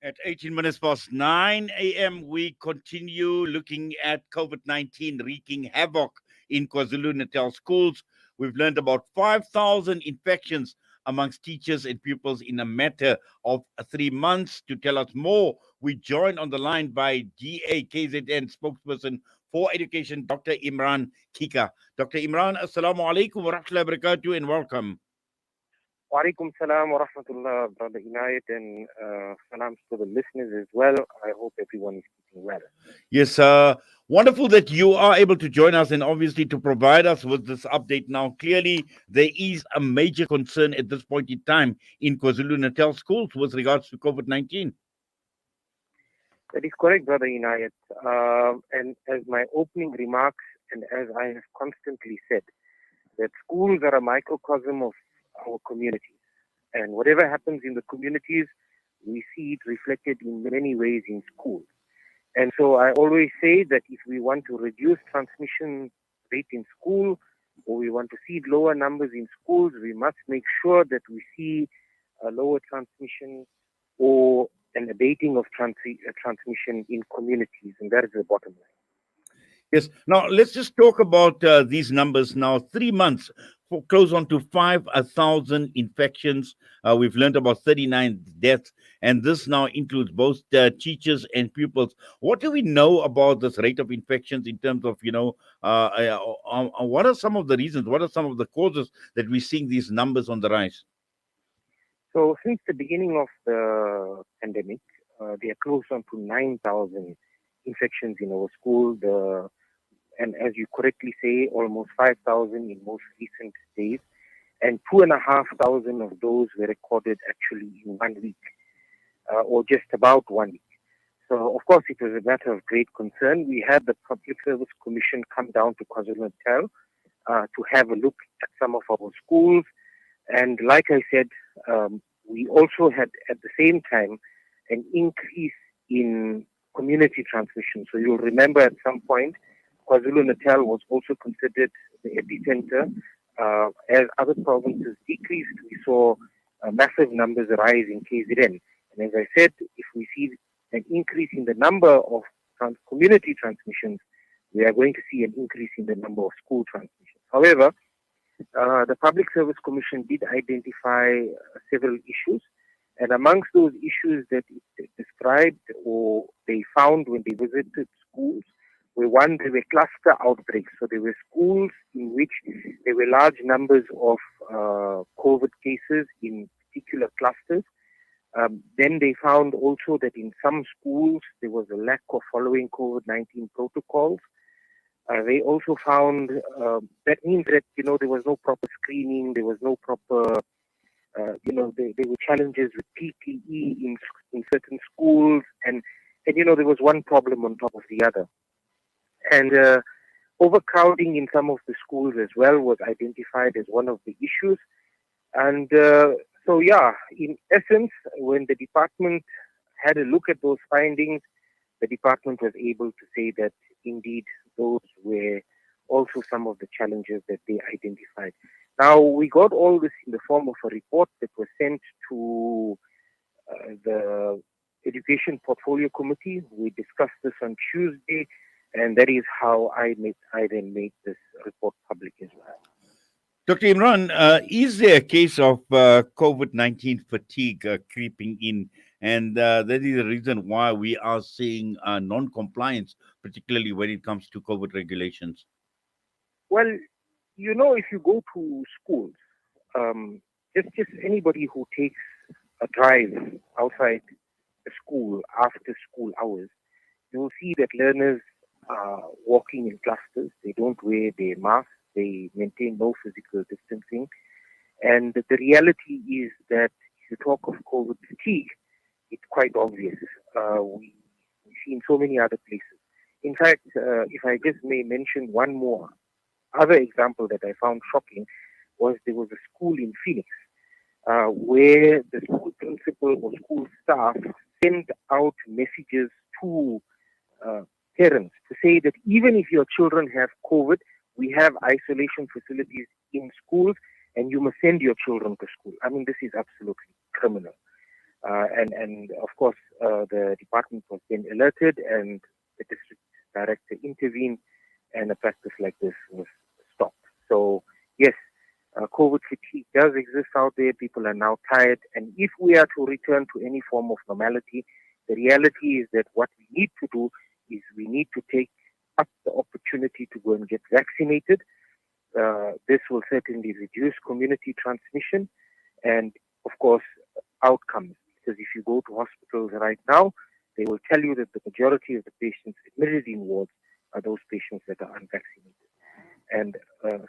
At 18 minutes past 9 a.m., we continue looking at COVID-19 wreaking havoc in KwaZulu-Natal schools. We've learned about 5,000 infections amongst teachers and pupils in a matter of 3 months. To tell us more, we joined on the line by DA KZN Spokesperson for Education, Dr. Imran Keeka. Dr. Imran, Assalamu alaikum wa rahmatullahi wa barakatuh and welcome. Walaikum salam wa rahmatullah, Brother Inayet, and salams to the listeners as well. I hope everyone is keeping well. Yes, wonderful that you are able to join us and obviously to provide us with this update now. Clearly, there is a major concern at this point in time in KwaZulu-Natal schools with regards to COVID-19. That is correct, Brother Inayet. And as my opening remarks, and as I have constantly said, that schools are a microcosm of our communities. And whatever happens in the communities, we see it reflected in many ways in schools. And so I always say that if we want to reduce transmission rate in school, or we want to see lower numbers in schools, we must make sure that we see a lower transmission or an abating of transmission in communities. And that is the bottom line. Yes. Now, let's just talk about these numbers now. 3 months, for close on to 5,000 infections. We've learned about 39 deaths, and this now includes both teachers and pupils. What do we know about this rate of infections in terms of, what are some of the reasons, what are some of the causes that we're seeing these numbers on the rise? So since the beginning of the pandemic, there are close on to 9,000 infections in our school. And as you correctly say, almost 5,000 in most recent days, and 2,500 of those were recorded actually in 1 week, or just about 1 week. So, of course, it was a matter of great concern. We had the Public Service Commission come down to KwaZulu-Natal to have a look at some of our schools. And like I said, we also had at the same time an increase in community transmission. So you'll remember at some point, KwaZulu-Natal was also considered the epicenter. As other provinces decreased, we saw massive numbers rise in KZN. And as I said, if we see an increase in the number of community transmissions, we are going to see an increase in the number of school transmissions. However, the Public Service Commission did identify several issues. And amongst those issues that it described or they found when they visited schools, one, there were cluster outbreaks. So there were schools in which there were large numbers of COVID cases in particular clusters. Then they found also that in some schools there was a lack of following COVID-19 protocols. They also found that means that there was no proper screening, there was no proper there were challenges with PPE in certain schools, and there was one problem on top of the other. And overcrowding in some of the schools as well was identified as one of the issues. And in essence, when the department had a look at those findings, the department was able to say that indeed those were also some of the challenges that they identified. Now, we got all this in the form of a report that was sent to the Education Portfolio Committee. We discussed this on Tuesday, and that is how I then made this report public as well. Dr. Imran, is there a case of COVID-19 fatigue creeping in? And that is the reason why we are seeing non-compliance, particularly when it comes to COVID regulations. Well, if you go to schools, just anybody who takes a drive outside the school after school hours, you'll see that learners are walking in clusters. They don't wear their masks. They maintain no physical distancing. And the reality is that if you talk of COVID fatigue, it's quite obvious. We see in so many other places. In fact, if I just may mention one more other example that I found shocking, was there was a school in Phoenix where the school principal or school staff sent out messages to parents to say that even if your children have COVID, we have isolation facilities in schools and you must send your children to school. I mean, this is absolutely criminal. And of course, the department was then alerted, and the district director intervened, and a practice like this was stopped. So, yes, COVID fatigue does exist out there. People are now tired. And if we are to return to any form of normality, the reality is that what we need to do is we need to take up the opportunity to go and get vaccinated. This will certainly reduce community transmission and, of course, outcomes. Because if you go to hospitals right now, they will tell you that the majority of the patients admitted in wards are those patients that are unvaccinated. And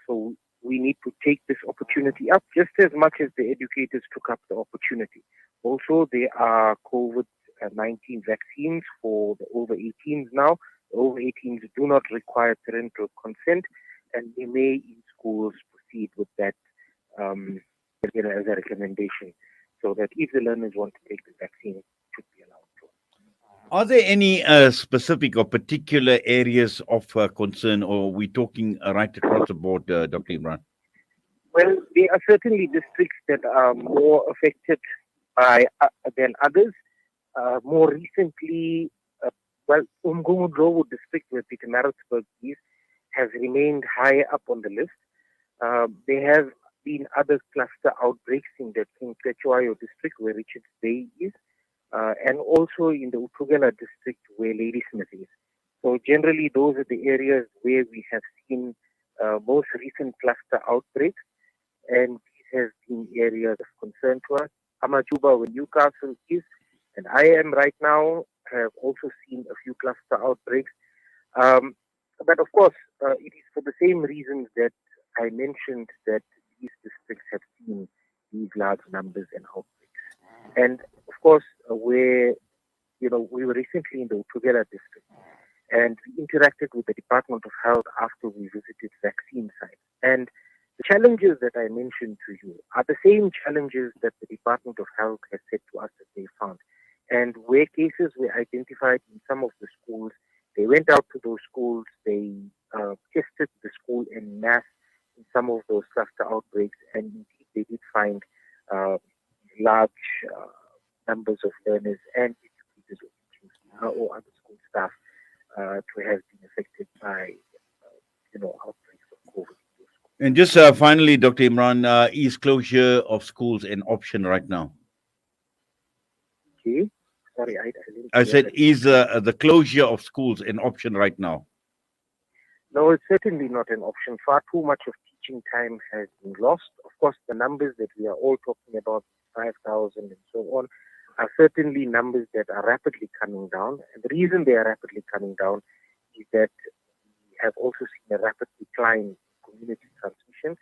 so we need to take this opportunity up just as much as the educators took up the opportunity. Also, there are COVID-19 vaccines for the over 18s now. The over 18s do not require parental consent, and they may in schools proceed with that as a recommendation, so that if the learners want to take the vaccine, it should be allowed to. Are there any specific or particular areas of concern, or are we talking right across the board, Dr. Imran? Well, there are certainly districts that are more affected by than others. More recently, Umgungud Road district, where Pietermaritzburg is, has remained high up on the list. There have been other cluster outbreaks in the King Quechuayo district, where Richards Bay is, and also in the Utugela district, where Ladysmith is. So generally, those are the areas where we have seen most recent cluster outbreaks, and these have been areas of concern to us. Amajuba, where Newcastle is, and I am right now, have also seen a few cluster outbreaks. But of course, it is for the same reasons that I mentioned, that these districts have seen these large numbers and outbreaks. And of course, where we were recently in the Utugela district, and we interacted with the Department of Health after we visited vaccine sites. And the challenges that I mentioned to you are the same challenges that the Department of Health has said to us that they found. And where cases were identified in some of the schools, they went out to those schools, they tested the school en masse in some of those cluster outbreaks, and indeed they did find large numbers of learners and educators or other school staff to have been affected by outbreaks of COVID. And just finally, Dr. Imran, is closure of schools an option right now? Okay. Sorry, I didn't I hear said, that. is the closure of schools an option right now? No, it's certainly not an option. Far too much of teaching time has been lost. Of course, the numbers that we are all talking about, 5,000 and so on, are certainly numbers that are rapidly coming down. And the reason they are rapidly coming down is that we have also seen a rapid decline in community transmission,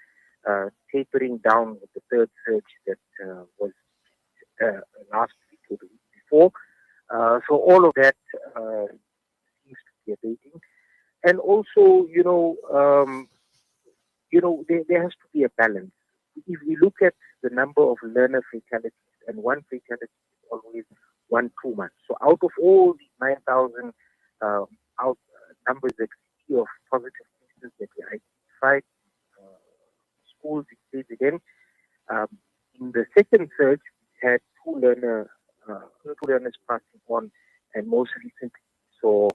tapering down with the third surge that was last week or the week before. So all of that seems to be abating. And also, there has to be a balance. If we look at the number of learner fatalities, and one fatality is always one too much. So out of all these 9,000 numbers that we see of positive cases that we identified, schools in KZN, in the second surge, we had two learners passing on, and most recently saw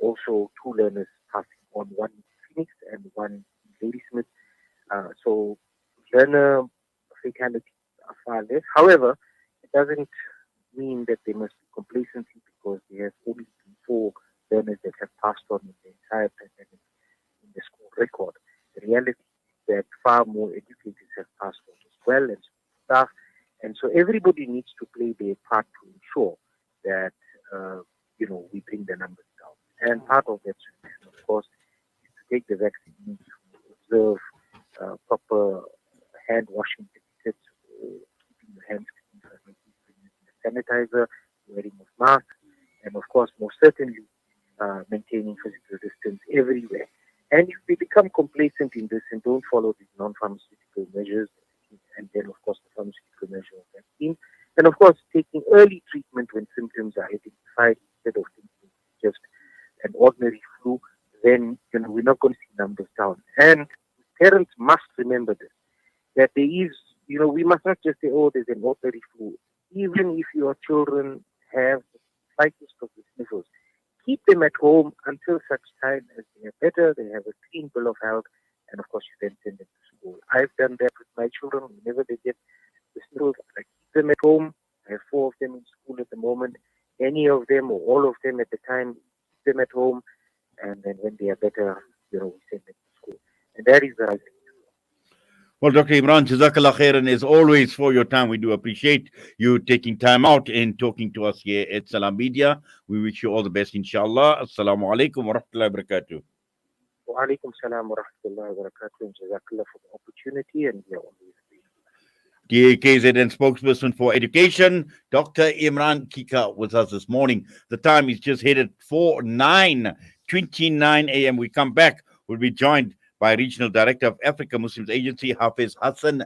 also two learners passing on, one in Phoenix and one in Ladysmith. So learner fatalities are far less. However, it doesn't mean that there must be complacency, because there have only been 4 learners that have passed on in the entire pandemic in the school record. The reality is that far more educators have passed on as well, and staff. And so everybody needs to play their part to ensure that we bring the numbers down. And part of that solution, of course, is to take the vaccine, to observe proper hand washing etiquette, keeping your hands clean, using sanitizer, wearing of masks, and of course, most certainly, maintaining physical distance everywhere. And if we become complacent in this and don't follow these non-pharmaceutical measures, and then of course the pharmaceutical measure of vaccine, and of course taking early treatment when symptoms are identified instead of thinking just an ordinary flu, then we're not going to see numbers down. And parents must remember this, that there is, we must not just say, oh, there's an ordinary flu. even if your children have the slightest of the sniffles, keep them at home until such time as they are better, they have a clean bill of health, and of course you then send them to school. I've done that with my children. Whenever they get the sniffles, I keep them at home. I have 4 of them in school at the moment. Any of them or all of them at the time, keep them at home, and then when they are better, we send them to school. And that is the right thing. Well, Dr. Imran, Jazakallah khairan as always for your time. We do appreciate you taking time out and talking to us here at Salam Media. We wish you all the best, inshallah. Assalamu alaikum wa rahmatullahi wa barakatuh. Wa alaikum salam wa rahmatullahi wa barakatuh, and jazakallah for the opportunity, and we are always The KZN spokesperson for education, Dr. Imran Keeka, was us this morning. The time is just headed for 9:29 a.m. We come back. We'll be joined by Regional Director of Africa Muslims Agency, Hafiz Hassan